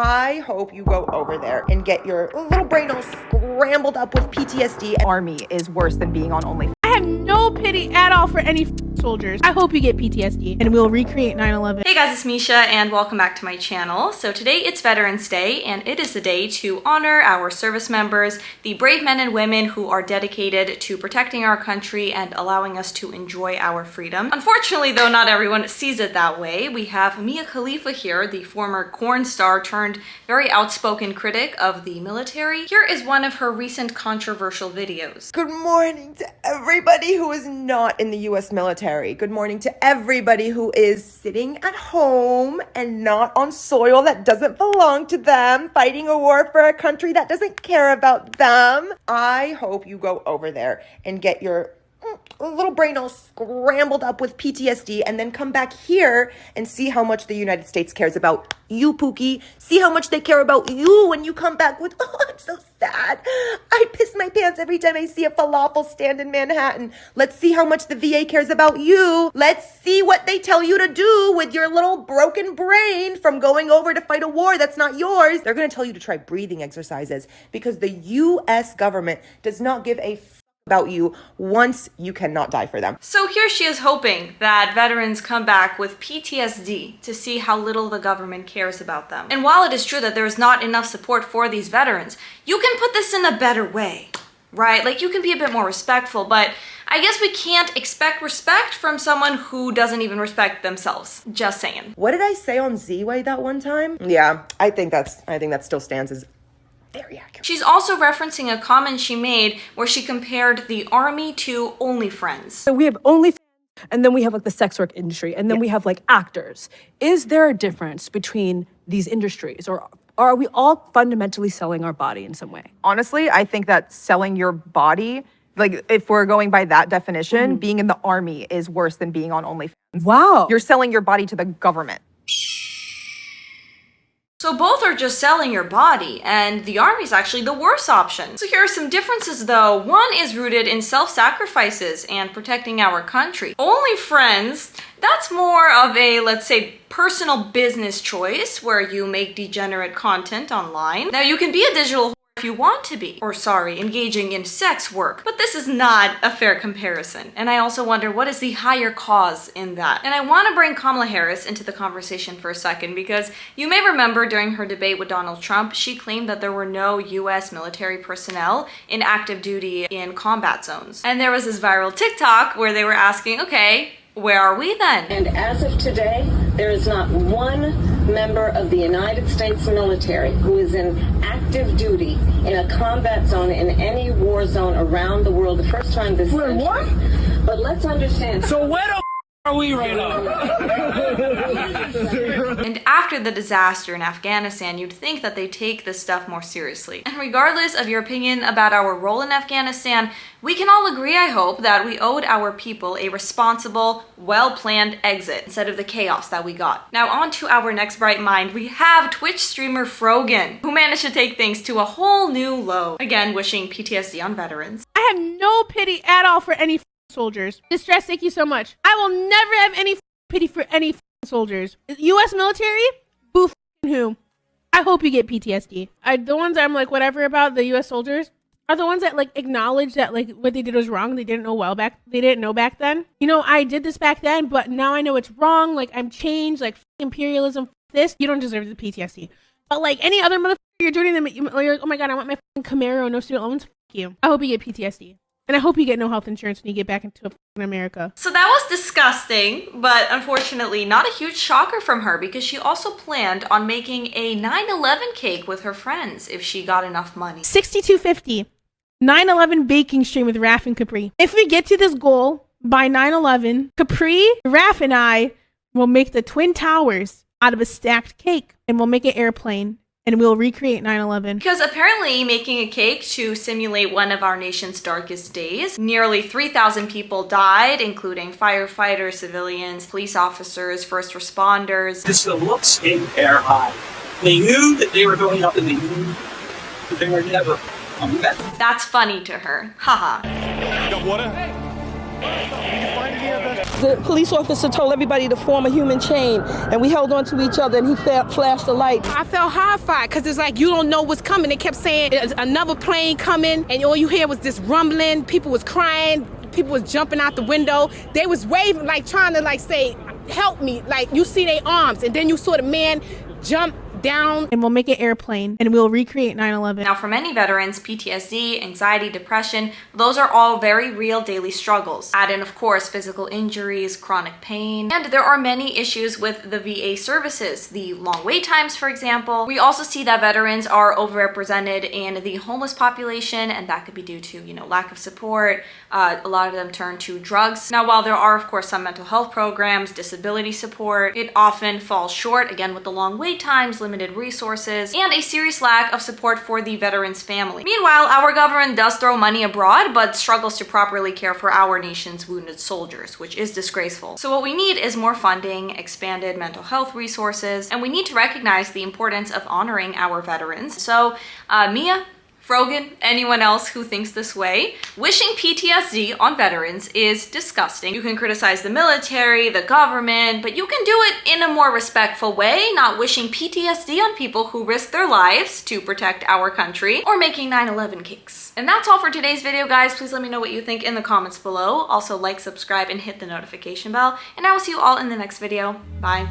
I hope you go over there and get your little brain all scrambled up with PTSD. Army is worse than being on OnlyFans. I have no pity at all for any soldiers. I hope you get PTSD and we'll recreate 9/11. Hey guys, it's Misha and welcome back to my channel. So today it's Veterans Day and it is the day to honor our service members, the brave men and women who are dedicated to protecting our country and allowing us to enjoy our freedom. Unfortunately though, not everyone sees it that way. We have Mia Khalifa here, the former porn star turned very outspoken critic of the military. Here is one of her recent controversial videos. Good morning to everybody who is not in the US military. Good morning to everybody who is sitting at home and not on soil that doesn't belong to them, fighting a war for a country that doesn't care about them. I hope you go over there and get your little brain all scrambled up with PTSD and then come back here and see how much the United States cares about you, Pookie. See how much they care about you when you come back with, oh, I'm so sad. I piss my pants every time I see a falafel stand in Manhattan. Let's see how much the VA cares about you. Let's see what they tell you to do with your little broken brain from going over to fight a war that's not yours. They're going to tell you to try breathing exercises because the US government does not give a about you once you cannot die for them. So here she is hoping that veterans come back with PTSD to see how little the government cares about them. And while it is true that there is not enough support for these veterans, you can put this in a better way, right? Like you can be a bit more respectful, but I guess we can't expect respect from someone who doesn't even respect themselves. Just saying. What did I say on Z-Way that one time? Yeah, I think that still stands as very accurate. She's also referencing a comment she made where she compared the army to OnlyFriends. So we have OnlyFans, and then we have like the sex work industry, and then we have like actors. Is there a difference between these industries, or are we all fundamentally selling our body in some way? Honestly, I think that selling your body, like if we're going by that definition, being in the army is worse than being on OnlyFans. Wow. You're selling your body to the government. So both are just selling your body, and the army is actually the worst option. So here are some differences though. One is rooted in self-sacrifices and protecting our country. OnlyFriends, that's more of a, let's say, personal business choice where you make degenerate content online. Now you can be a digital if you want to be, or sorry, engaging in sex work. But this is not a fair comparison. And I also wonder, what is the higher cause in that? And I want to bring Kamala Harris into the conversation for a second because you may remember during her debate with Donald Trump, she claimed that there were no US military personnel in active duty in combat zones. And there was this viral TikTok where they were asking, okay, where are we then? And as of today, there is not one member of the United States military who is in active duty in a combat zone in any war zone around the world. The first time this century. What? But let's understand. So where the are we right now? And after the disaster in Afghanistan, you'd think that they take this stuff more seriously. And regardless of your opinion about our role in Afghanistan, we can all agree, I hope, that we owed our people a responsible, well-planned exit instead of the chaos that we got. Now on to our next bright mind. We have Twitch streamer Frogan, who managed to take things to a whole new low. Again, wishing PTSD on veterans. I have no pity at all for any soldiers. Distress, thank you so much. I will never have any pity for any soldiers. US military? Boo who? I hope you get PTSD. The ones I'm like whatever about the US soldiers are the ones that like acknowledge that like what they did was wrong. They didn't know back then. You know, I did this back then, but now I know it's wrong. Like I'm changed, like imperialism, this. You don't deserve the PTSD. But like any other motherfucker you're joining them, you're like, oh my God, I want my Camaro, no student loans. Fuck you. I hope you get PTSD. And I hope you get no health insurance when you get back into America. So that was disgusting, but unfortunately not a huge shocker from her because she also planned on making a 9/11 cake with her friends if she got enough money. $62.50. 9/11 baking stream with Raph and Capri. If we get to this goal by 9/11, Capri, Raph, and I will make the Twin Towers out of a stacked cake, and we'll make an airplane. And we'll recreate 9/11. Because apparently making a cake to simulate one of our nation's darkest days, nearly 3,000 people died, including firefighters, civilians, police officers, first responders. Just the looks in air high. They knew that they were going up in the moon, but they were never coming back. That's funny to her. Haha. Got water? Hey! You can find any of this? The police officer told everybody to form a human chain, and we held on to each other, and he flashed the light. I felt horrified because it's like you don't know what's coming. They kept saying there's another plane coming, and all you hear was this rumbling. People was crying. People was jumping out the window. They was waving, like trying to like say, help me. Like you see their arms, and then you saw the man jump down, and we'll make an airplane and we'll recreate 9/11. Now, for many veterans, PTSD, anxiety, depression, those are all very real daily struggles. Add in, of course, physical injuries, chronic pain, and there are many issues with the VA services. The long wait times, for example. We also see that veterans are overrepresented in the homeless population, and that could be due to, lack of support. A lot of them turn to drugs. Now, while there are, of course, some mental health programs, disability support, it often falls short, again, with the long wait times, limited resources, and a serious lack of support for the veteran's family. Meanwhile, our government does throw money abroad, but struggles to properly care for our nation's wounded soldiers, which is disgraceful. So what we need is more funding, expanded mental health resources, and we need to recognize the importance of honoring our veterans. So, Mia, Frogan, anyone else who thinks this way, wishing PTSD on veterans is disgusting. You can criticize the military, the government, but you can do it in a more respectful way, not wishing PTSD on people who risk their lives to protect our country or making 9/11 cakes. And that's all for today's video, guys. Please let me know what you think in the comments below. Also, like, subscribe, and hit the notification bell. And I will see you all in the next video. Bye.